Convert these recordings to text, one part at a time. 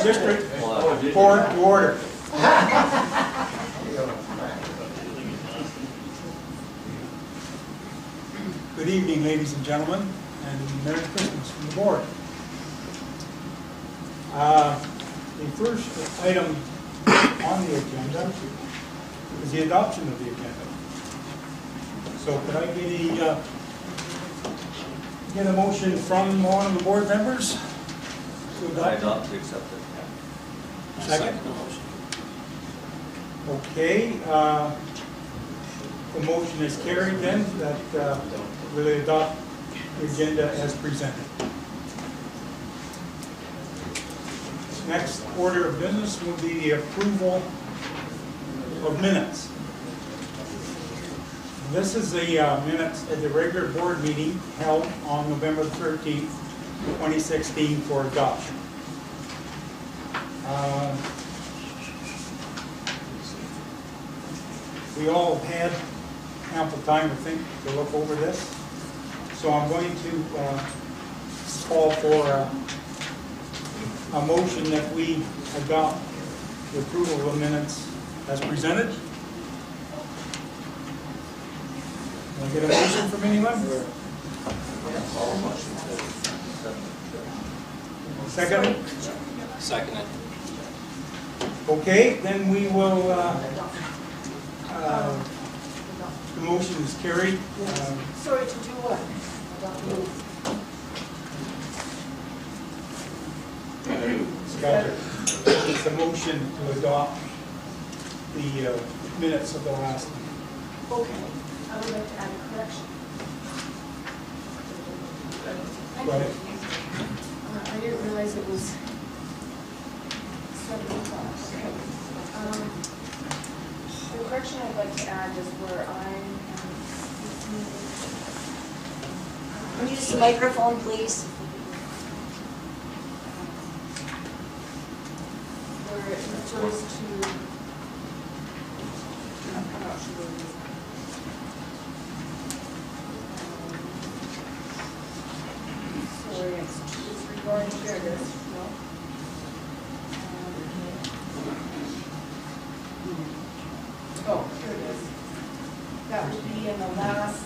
District Court to order. Good evening, ladies and gentlemen, and Merry Christmas from the board. The first item on the agenda is the adoption of the agenda. So could I get a motion from one of the board members to adopt? I adopt to accept it. Second? Okay, the motion is carried then that we'll adopt the agenda as presented. Next order of business will be the approval of minutes. This is the minutes of the regular board meeting held on November 13th, 2016 for adoption. We all had ample time, I think, to look over this. So I'm going to call for a motion that we adopt the approval of the minutes as presented. Can I get a motion from anyone? Second? Second. Okay, then we will, the motion is carried. Sorry, to do what? It's a motion to adopt the minutes of the last meeting. Okay, I would like to add a correction. Go ahead. I didn't realize it was 7 o'clock. Okay. The correction I'd like to add is where Can you use the microphone, please? where it refers to, I'm not sure. Sorry, it's regarding, there it is, no? Oh, here it is. That would be in the last.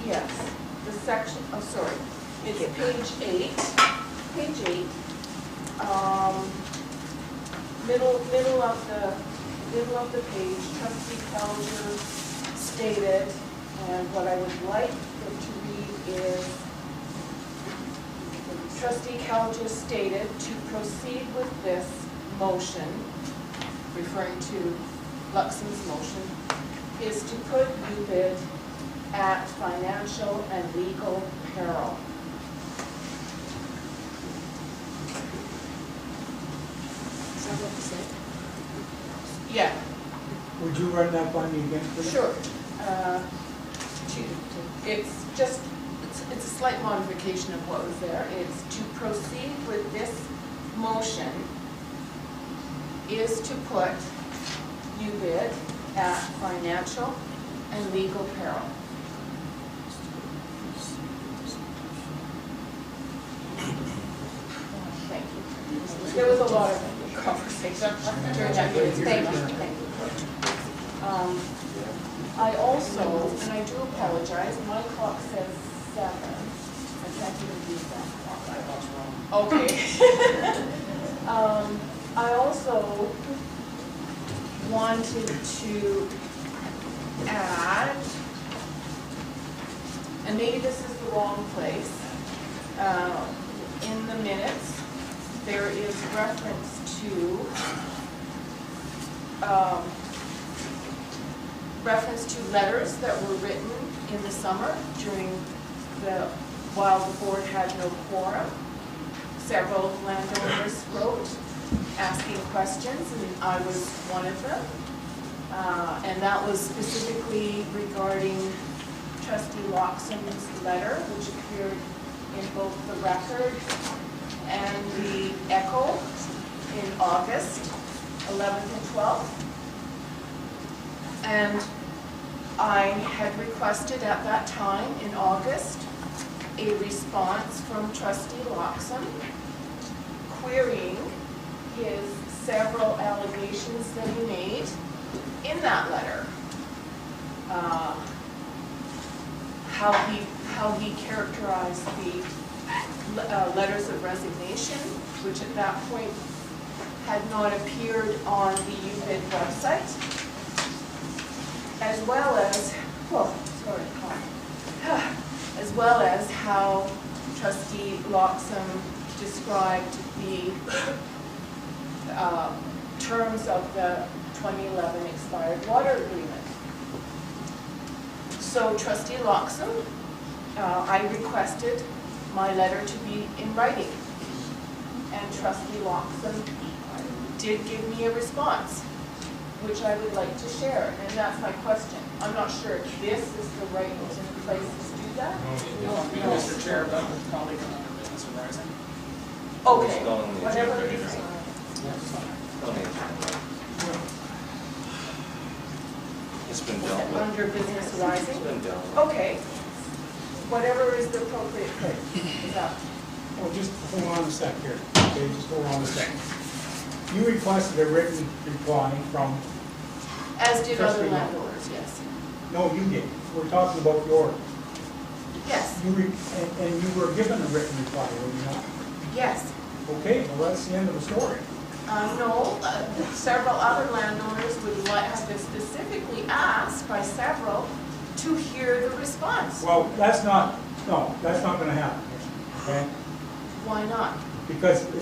Yes, the section, oh, sorry, it's page 8, middle of the page, Trustee Callender stated, and what I would like it to read is, Trustee Callender stated to proceed with this motion, referring to Luxon's motion, is to put UBID at financial and legal peril. Is that what you said? Yeah, Would you run that by me again, please? sure. It's just, it's a slight modification of what was there. It's to proceed with this motion is to put UBID at financial and legal peril. Thank you. There was a lot of conversation during that meeting. Thank you. I also, and I do apologize, my clock says 7. I can't even read that clock. Okay. I also wanted to add, and maybe this is the wrong place, in the minutes, there is reference to letters that were written in the summer while the board had no quorum. Several landowners wrote asking questions, and I was one of them. And that was specifically regarding Trustee Loxon's letter, which appeared in both the record and the Echo in August 11th and 12th. And I had requested at that time in August a response from trustee Loxam querying his several allegations that he made in that letter. How he characterized the letters of resignation, which at that point had not appeared on the UBID website, as well as, as well as how trustee Loxam described the terms of the 2011 expired water agreement. So trustee Loxam, I requested my letter to be in writing, and trustee Loxam did give me a response, which I would like to share, and that's my question. I'm not sure if this is the right place to do that. No, Mr. Chair, that would probably come under business arising. Okay, It's on the whatever agenda it here. is. It's been dealt with. Under business It's arising? been dealt with. Okay. Whatever is the appropriate place. Is that? Oh, just hold on a sec here. Okay, just hold on a second. You requested a written reply from, As did other Trustee Loxam. landowners, yes. no, you did. We're talking about yours. Yes, And you were given a written reply, were you not? yes. Okay, well, that's the end of the story. No, several other landowners would like, have been specifically asked by several to hear the response. Well, that's not gonna happen, okay? Why not?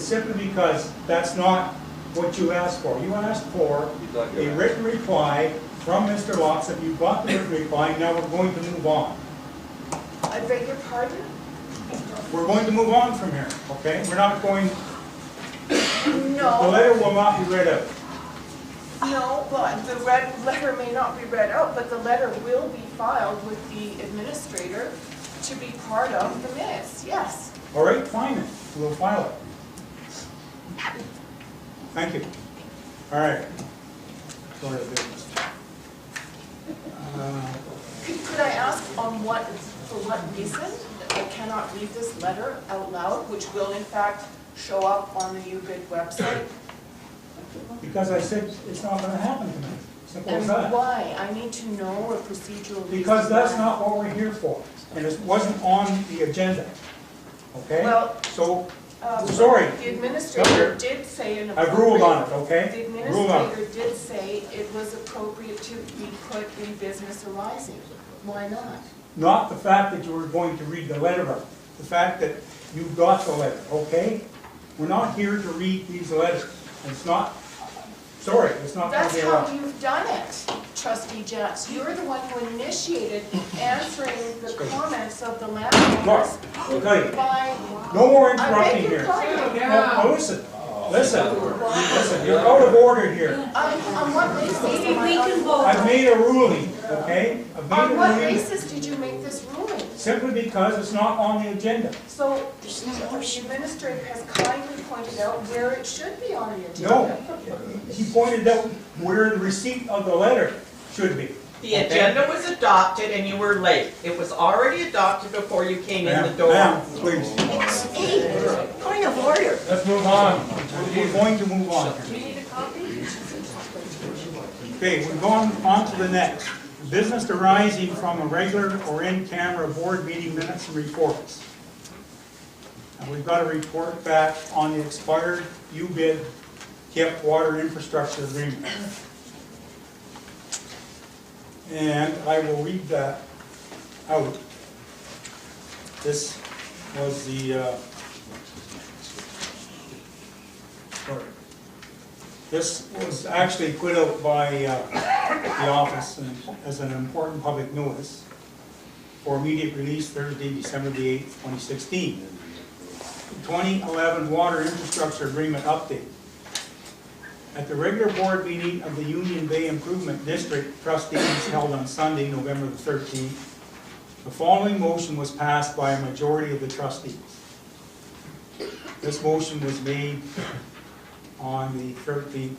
Simply because that's not what you asked for. You asked for a written reply from Mr. Loxam. You got the written reply, now we're going to move on. I beg your pardon? We're going to move on from here, okay? We're not going, the No, letter will not be read out. no, well, the letter may not be read out, but the letter will be filed with the administrator to be part of the minutes, yes. All right, fine then, we'll file it. Thank you. All right. Sorry to do this. Could I ask for what reason I cannot read this letter out loud, which will in fact show up on the UBID website? Because I said it's not gonna happen tonight. Simple as And that. why? I need to know a procedural reason. Because that's why. not what we're here for, and it wasn't on the agenda. Okay? Well, So, sorry. The administrator did say an I've appropriate... ruled on it, The okay? Ruled on it. administrator did say it was appropriate to be put in business arising. Why not? Not the fact that you were going to read the letter out, the fact that you got the letter, okay? We're not here to read these letters. It's not, sorry, it's not going to That's be how allowed. you've done it, trustee Jacks. You're the one who initiated answering the comments of the Look, landowners I'll tell you, by... no more I interrupting beg your here. pardon. No, listen, you're out of order here. On what basis? Maybe we can vote. I've made a ruling, okay? I've made On a what ruling basis did you make this ruling? simply because it's not on the agenda. So the administrator has kindly pointed out where it should be on the No, agenda. he pointed out where the receipt of the letter should be. The agenda was adopted and you were late. It was already adopted before you came in the door. Ma'am, please, Hey, point of order. let's move on. We're going to move on. Do you need a copy? Okay, we're going on to the next. Business arising from a regular or in-camera board meeting minutes and reports. And we've got a report back on the expired UBID KIP water infrastructure agreement. And I will read that out. This was the, sorry. This was actually put out by the office as an important public notice for immediate release Thursday, December the 8th, 2016. 2011 Water Infrastructure Agreement Update. At the regular board meeting of the Union Bay Improvement District Trustees held on Sunday, November the 13th, the following motion was passed by a majority of the trustees. This motion was made on the 13th,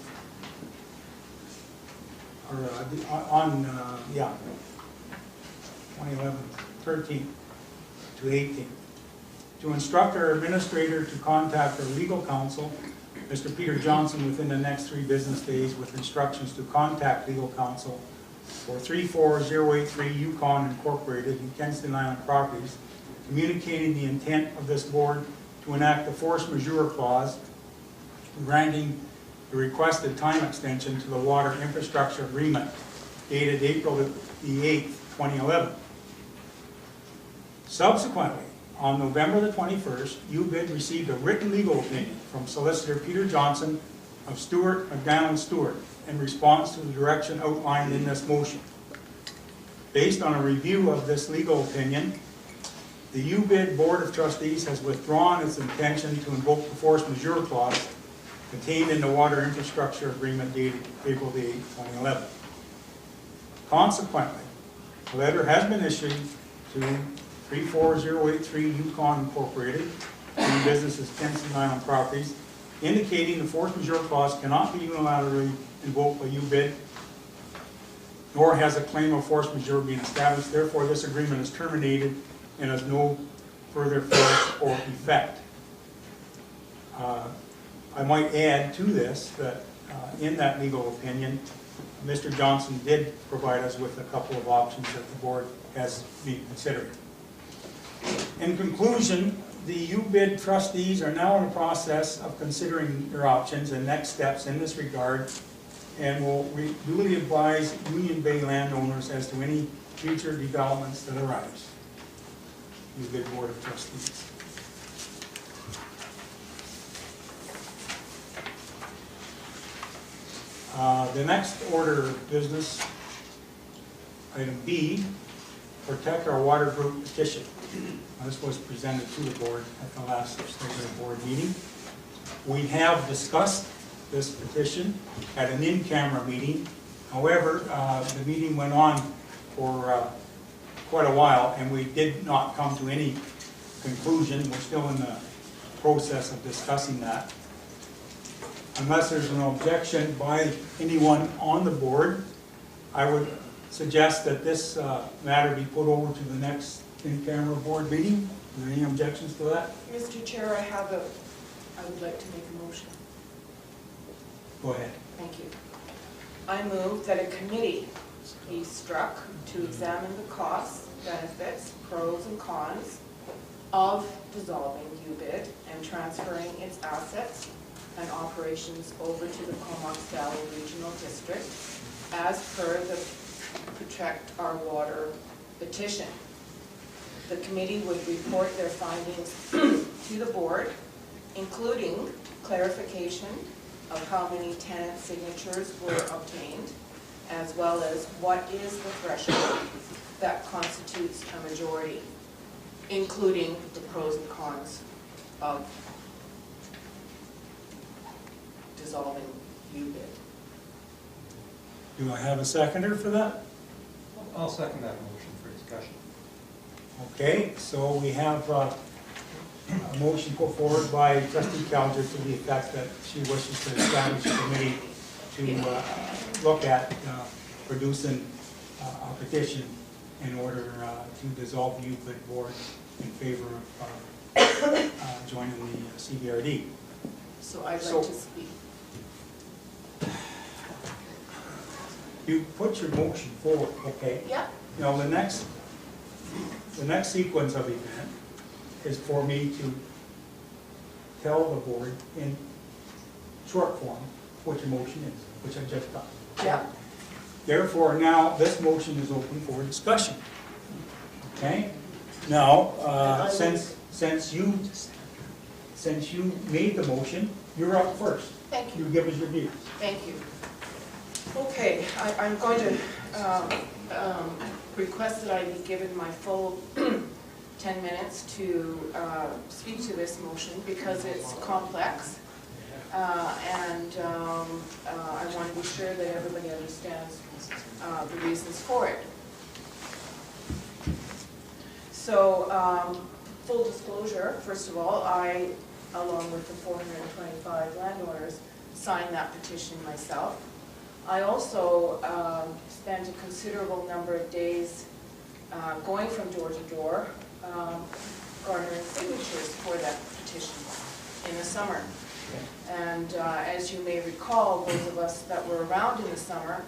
or 2011, 13th, to 18. To instruct our administrator to contact our legal counsel, Mr. Peter Johnson, within the next 3 business days with instructions to contact legal counsel for 34083 Yukon Incorporated in Kingston Island Properties, communicating the intent of this board to enact the force majeure clause, granting the requested time extension to the water infrastructure agreement dated April the 8th, 2011. Subsequently, on November the 21st, UBID received a written legal opinion from Solicitor Peter Johnson of Stewart, McDonald Stewart in response to the direction outlined in this motion. Based on a review of this legal opinion, the UBID Board of Trustees has withdrawn its intention to invoke the force majeure clause contained in the water infrastructure agreement dated April the 8th, 2011. Consequently, a letter has been issued to 34083 Yukon Incorporated, doing business as Kingston Island Properties, indicating the force majeure clause cannot be unilaterally invoked by UBID, nor has a claim of force majeure been established. Therefore, this agreement is terminated and has no further force or effect. I might add to this that in that legal opinion, Mr. Johnson did provide us with a couple of options that the board has been considering. In conclusion, the UBID trustees are now in the process of considering their options and next steps in this regard, and will duly advise Union Bay landowners as to any future developments that arise. UBID Board of Trustees. The next order of business, item B, protect our water group petition. This was presented to the board at the last regular board meeting. We have discussed this petition at an in-camera meeting. However, the meeting went on for quite a while, and we did not come to any conclusion. We're still in the process of discussing that. Unless there's an objection by anyone on the board, I would suggest that this matter be put over to the next in-camera board meeting. Are there any objections to that? Mr. Chair, I would like to make a motion. Go ahead. Thank you. I move that a committee be struck to examine the costs, benefits, pros and cons of dissolving UBID and transferring its assets and operations over to the Comox Valley Regional District as per the Protect Our Water petition. The committee would report their findings to the board, including clarification of how many tenant signatures were obtained, as well as what is the threshold that constitutes a majority, including the pros and cons of dissolving UBID. Do I have a seconder for that? I'll second that motion for discussion. Okay, so we have a motion put forward by Trustee Calger to the effect that she wishes to establish a committee to look at producing a petition in order to dissolve the UBID board in favor of joining the CBRD. So I'd like to speak. You put your motion forward, okay? Yeah. Now the next sequence of event is for me to tell the board in short form what your motion is, which I just done. Yeah. Therefore, now this motion is open for discussion. Okay? Now, since you made the motion, you're up first. Thank you. You give us your views. Thank you. Okay, I'm going to request that I be given my full 10 minutes to speak to this motion because it's complex, and I want to be sure that everybody understands the reasons for it. So, full disclosure, first of all, I, along with the 425 landowners, signed that petition myself. I also spent a considerable number of days going from door to door, garnering signatures for that petition in the summer. And as you may recall, those of us that were around in the summer,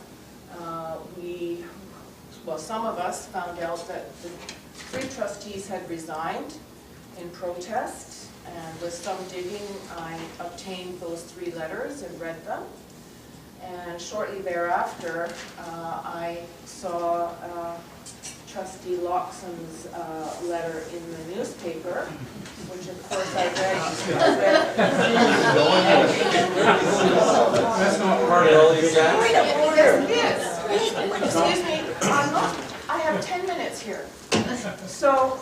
some of us found out that the 3 trustees had resigned in protest, and with some digging, I obtained those 3 letters and read them. And shortly thereafter, I saw Trustee Loxham's letter in the newspaper, which of course I read. That's not part of the exam. Yes, it is. Excuse me, I have 10 minutes here. So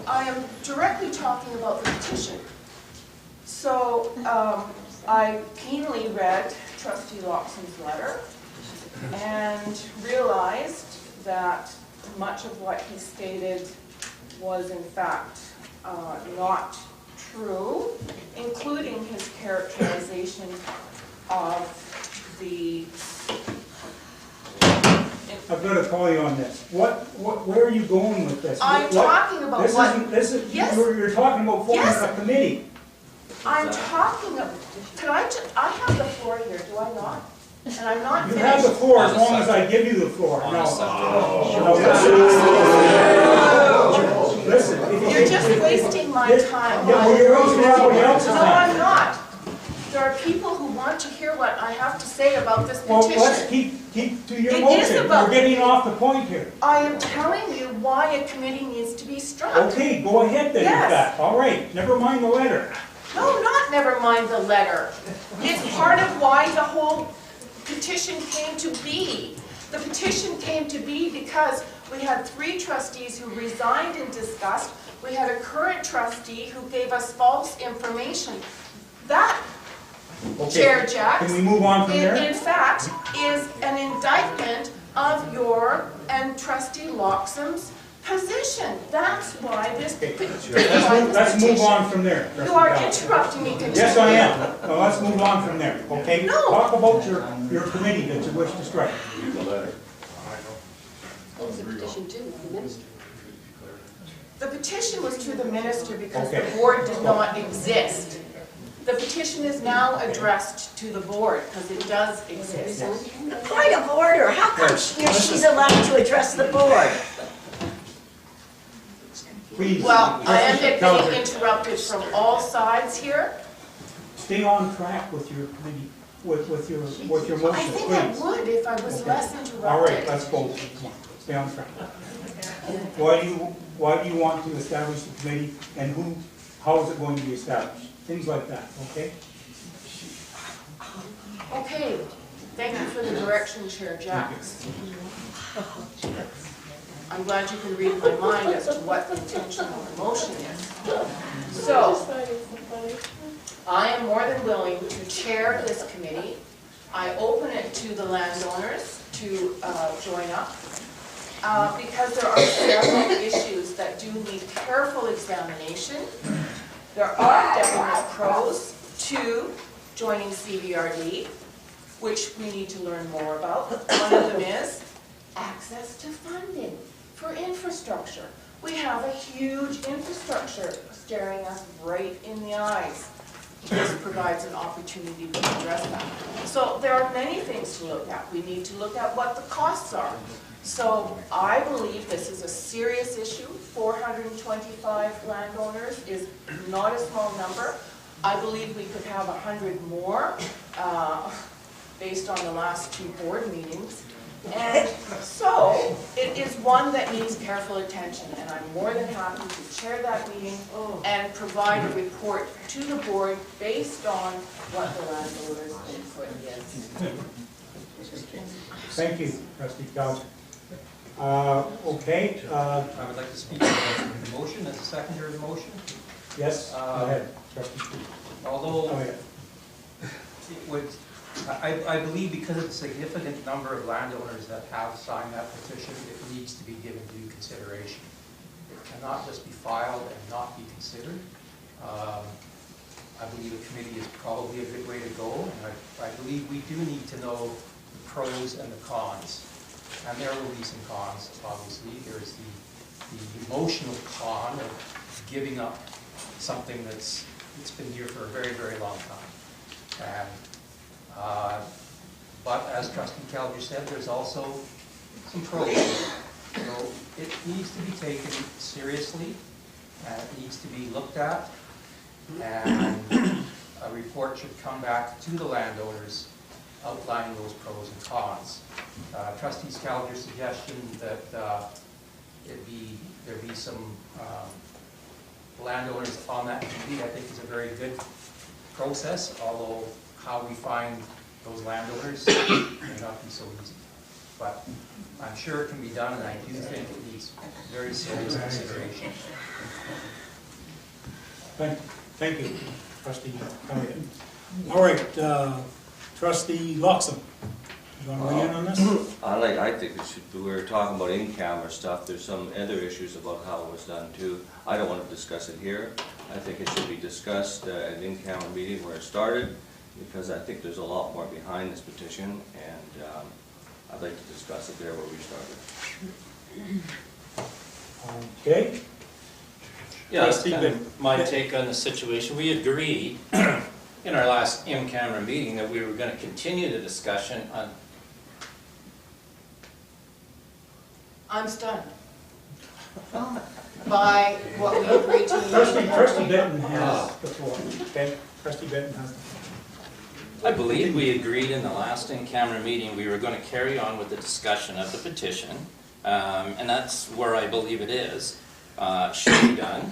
I am directly talking about the petition. So I keenly read Trustee Loxham's letter and realized that much of what he stated was in fact not true, including his characterization of the... I've got to call you on this. Where are you going with this? I'm talking about what... Yes. You're talking about forming Yes. a committee. I'm talking about... I have the floor here, do I not? And I'm not You finished. have the floor as long as I give you the floor. No. Listen. You're just wasting my time. Yeah, well, you're wasting everybody else's No, time. I'm not. There are people who want to hear what I have to say about this Well, let's petition. keep to your It is motion. about- You're getting off the point here. I am telling you why a committee needs to be struck. Okay, go ahead then with Yes. that. All right, never mind the letter. No, never mind the letter. It's part of why the whole petition came to be. The petition came to be because we had 3 trustees who resigned in disgust. We had a current trustee who gave us false information. That, Okay. Chair Jacks, Can we move on from there? in fact, is an indictment of your and Trustee Loxham's position. That's why this petition. Let's move on from there. You are Trustee interrupting me continually. Yes, I am. Well, let's move on from there, okay? No. Talk about your committee that you wish to strike. The petition was to the minister because Okay. the board did not exist. The petition is now addressed to the board because it does exist. Point of order, how come she's allowed to address the board? Please. Well, I am Trustee getting Calvert, interrupted from all sides here. stay on track with your committee, with your I motion, think I please. would if I was less interrupted. All right, let's go. Come on, stay on track. Why do you want to establish the committee, and how is it going to be established? Things like that, okay? Okay, thank you for the direction, Chair Jacks. I'm glad you can read my mind as to what the intention of the motion is. So, I am more than willing to chair this committee. I open it to the landowners to join up because there are several issues that do need careful examination. There are definite pros to joining CVRD, which we need to learn more about. One of them is access to funding for infrastructure. We have a huge infrastructure staring us right in the eyes. This provides an opportunity to address that. So there are many things to look at. We need to look at what the costs are. So I believe this is a serious issue. 425 landowners is not a small number. I believe we could have 100 more based on the last 2 board meetings. And so it is one that needs careful attention, and I'm more than happy to chair that meeting and provide a report to the board based on what the landowners' input is. Thank you, Trustee Calvert. Okay, I would like to speak to the motion as a secondary motion. yes, go ahead, Trustee Steve. Although Go ahead. it would, I believe because of the significant number of landowners that have signed that petition, it needs to be given due consideration. It cannot just be filed and not be considered. I believe a committee is probably a good way to go, and I believe we do need to know the pros and the cons. And there are ways and cons, obviously. There's the the emotional con of giving up something it's been here for a very, very long time. And, but as Trustee Calger said, there's also some pros. So it needs to be taken seriously, and it needs to be looked at, and a report should come back to the landowners outlining those pros and cons. Trustee Calger's suggestion that there be some landowners on that committee, I think is a very good process, although how we find those landowners may not be so easy. But I'm sure it can be done, and I do think it needs very serious consideration. Thank you, Trustee Elliott. All right, Trustee Loxam, you want to weigh in on this? I think it should be, we were talking about in-camera stuff, there's some other issues about how it was done too. I don't want to discuss it here. I think it should be discussed at an in-camera meeting where it started, because I think there's a lot more behind this petition, and I'd like to discuss it there where we started. Okay. Yeah, that's kind of my take on the situation. We agreed in our last in-camera meeting that we were going to continue the discussion on... I'm stunned by what we agreed to. Trustee Benton has the floor. Okay, Trustee Benton has the floor. I believe we agreed in the last in-camera meeting we were going to carry on with the discussion of the petition, and that's where I believe it is. Should be done,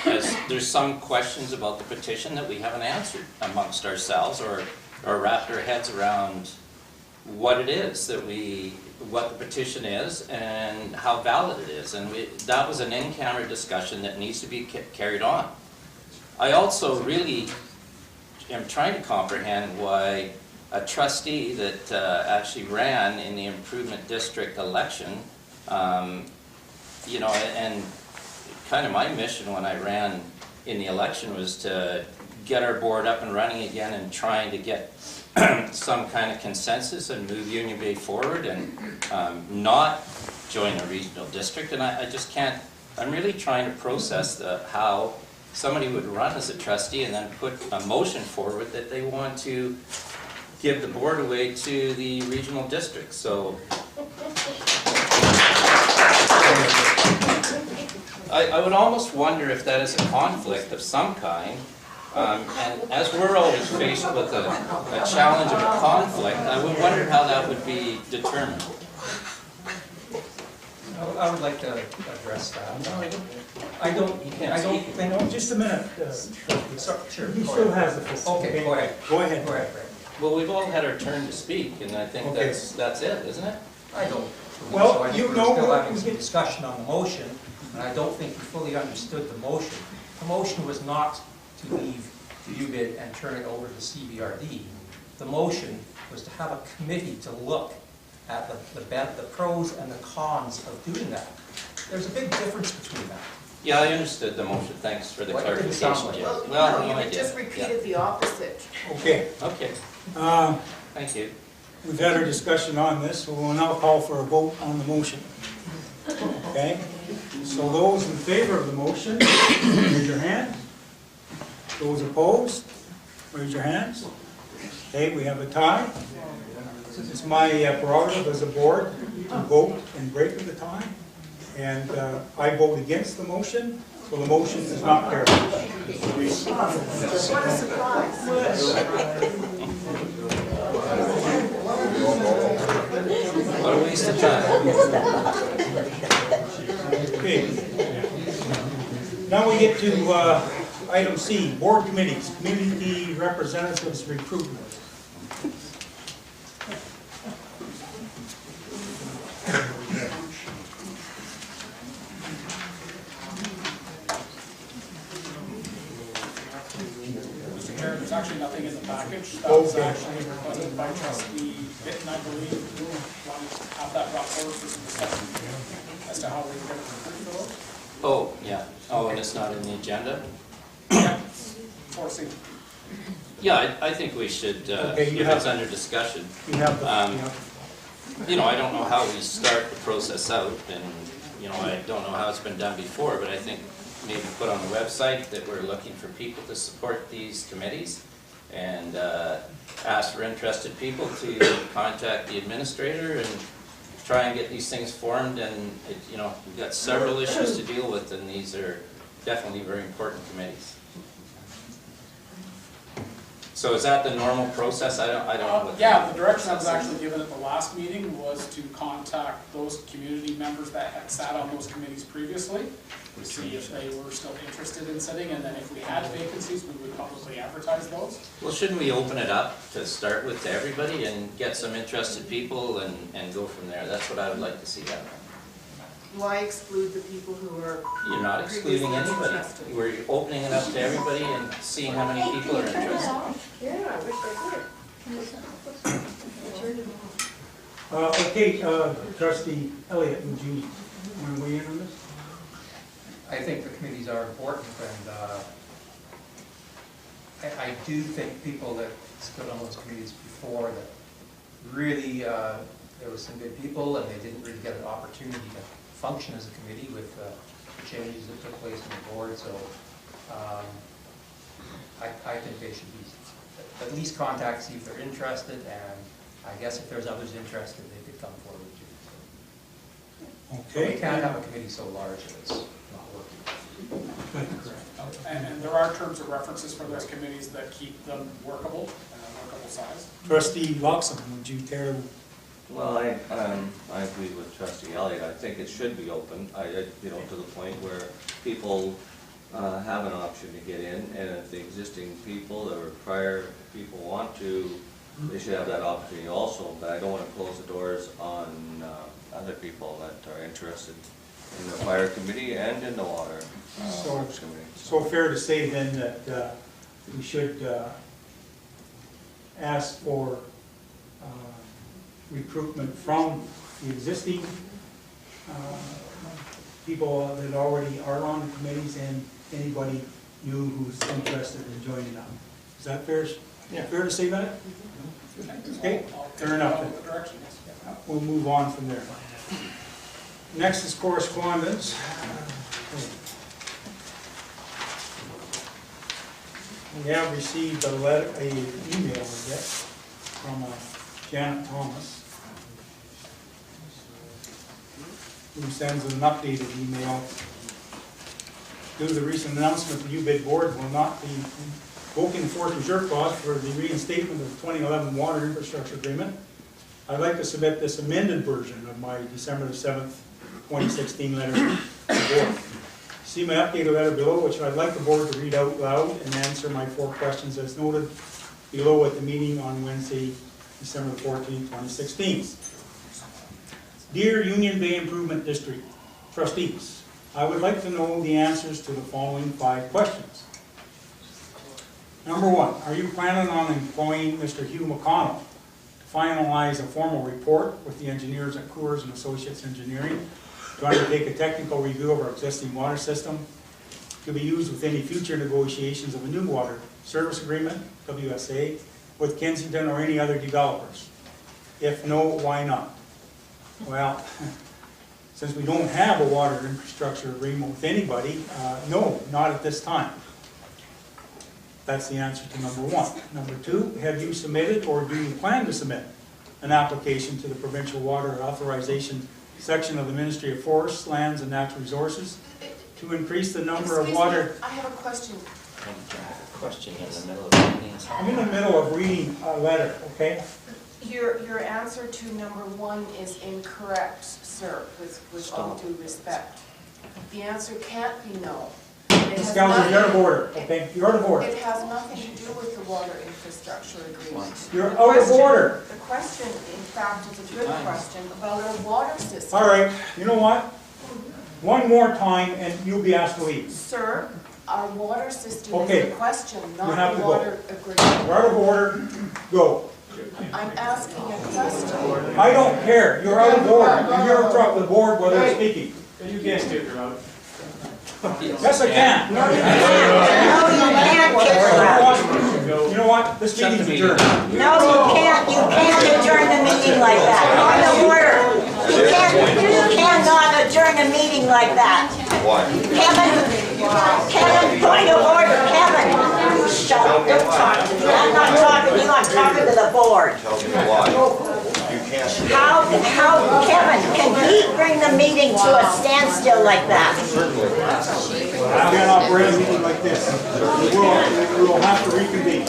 as there's some questions about the petition that we haven't answered amongst ourselves, or wrapped our heads around what it is that what the petition is and how valid it is, and that was an in-camera discussion that needs to be carried on. I also really am trying to comprehend why a trustee that actually ran in the Improvement District election, you know, and kind of my mission when I ran in the election was to get our board up and running again and trying to get some kind of consensus and move Union Bay forward and not join a regional district. And I just can't, I'm really trying to process how somebody would run as a trustee and then put a motion forward that they want to give the board away to the regional district. So I would almost wonder if that is a conflict of some kind. And as we're always faced with a challenge of a conflict, I would wonder how that would be determined. I would like to address that. I don't think... No, just a minute. Sure. He still has the floor. Okay, go ahead. Go ahead. Go ahead, Ray. Well, we've all had our turn to speak, and I think Okay. that's it, isn't it? I don't. Well, So I think you we're know- still having some discussion on the motion, and I don't think you fully understood the motion. The motion was not to leave UBID and turn it over to CBRD. The motion was to have a committee to look at the pros and the cons of doing that. There's a big difference between that. Yeah, I understood the motion. Thanks for the Well, it didn't clarification. sound like Jim. it. Well, No, I you did. just repeated the opposite. Okay. Yeah. Okay, thank you. We've had our discussion on this, so we'll now call for a vote on the motion. Okay? So those in favor of the motion, raise your hand. Those opposed, raise your hands. Okay, we have a tie. It's my prerogative as a board to vote and break the tie. And I vote against the motion, so the motion is not carried. What a surprise. What a waste of time. Okay. Now we get to item C, board committees, community representatives recruitment. Mr. Chair, there's actually nothing in the package. That was Okay. actually requested by trustee Bitten, I believe, who wanted to have that brought forward for some discussion as to how we were going to recruit those. Oh, yeah. Oh, and it's not in the agenda? Yeah, foresee. Yeah, I think we should, Okay, you if have- it's under discussion. You have the, You know, I don't know how we start the process out, and you know, I don't know how it's been done before, but I think maybe put on the website that we're looking for people to support these committees, and ask for interested people to contact the administrator and try and get these things formed. And you know, we've got several issues to deal with, and these are definitely very important committees. So is that the normal process? I don't know. What Yeah, the direction I was actually given at the last meeting was to contact those community members that had sat on those committees previously to see if they were still interested in sitting, and then if we had vacancies, we would publicly advertise those. Well, shouldn't we open it up to start with to everybody and get some interested people and go from there? That's what I would like to see happen. Why exclude the people who are You're not excluding previously anybody. interested? We're opening it up to everybody and seeing how many people are interested. Yeah, I wish they would. Okay, Trustee Elliott, would you want to weigh in on this? I think the committees are important, and I do think people that stood on those committees before, that really, there was some good people, and they didn't really get an opportunity to function as a committee with the changes that took place on the board. So I think they should be at least contact, see if they're interested, and I guess if there's others interested, they could come forward too. So Okay. we can't have a committee so large that it's not working. And there are terms of references for those committees that keep them workable and a workable size. Trustee Loxam, would you care to? Well, I agree with Trustee Elliott. I think it should be open, you know, to the point where people have an option to get in, and if the existing people or prior people want to, they should have that opportunity also. But I don't want to close the doors on other people that are interested in the fire committee and in the water works committee. So fair to say then that we should ask for recruitment from the existing people that already are on the committees and anybody new who's interested in joining up. Is that fair? Yeah. Fair to say that? Okay, fair enough. The direction, yes. We'll move on from there. Next is correspondence. We have received a letter, an email, I guess, from Janet Thomas, who sends an updated email. Due to the recent announcement, the UBID board will not be invoking the force majeure clause for the reinstatement of the 2011 water infrastructure agreement. I'd like to submit this amended version of my December 7th, 2016 letter to the board. See my updated letter below, which I'd like the board to read out loud and answer my 4 questions as noted below at the meeting on Wednesday, December 14th, 2016. Dear Union Bay Improvement District Trustees, I would like to know the answers to the following 5 questions. Number 1, are you planning on employing Mr. Hugh McConnell to finalize a formal report with the engineers at Coors and Associates Engineering to undertake a technical review of our existing water system to be used with any future negotiations of a new water service agreement, WSA, with Kensington or any other developers? If no, why not? Well, since we don't have a water infrastructure agreement with anybody, no, not at this time. That's the answer to number 1. Number 2, have you submitted or do you plan to submit an application to the Provincial Water Authorization section of the Ministry of Forests, Lands and Natural Resources to increase the number of water? Excuse me, I have a question. Question in the middle of the meeting. I'm in the middle of reading a letter, okay? Your answer to number 1 is incorrect, sir, with all due respect. The answer can't be no. Ms. Gallagher, you're out of order, okay? You're out of order. It has nothing to do with the water infrastructure agreement. You're out of order. The question, in fact, is a good question about our water system. All right, you know what? One more time and you'll be asked to leave. Sir, our water system Okay. is the question, You not have the to go. water agreement. We're out of order, go. I'm asking a question. I don't care, you're out of order. You're in front of the board while they're speaking. You can't stick around. Yes, I can. No, you can't kick her out. You know what? This Shut the meeting's meeting adjourned. down. No, you can't adjourn the meeting like that. On the order. You cannot adjourn bring a meeting like that? Why? Kevin, point of order, Kevin. Shut up, don't talk to me. I'm not talking to you, I'm talking to the board. Tell me why. You can't. How, Kevin, can he bring the meeting to a standstill like that? Certainly. I cannot bring a meeting like this. We will have to reconvene.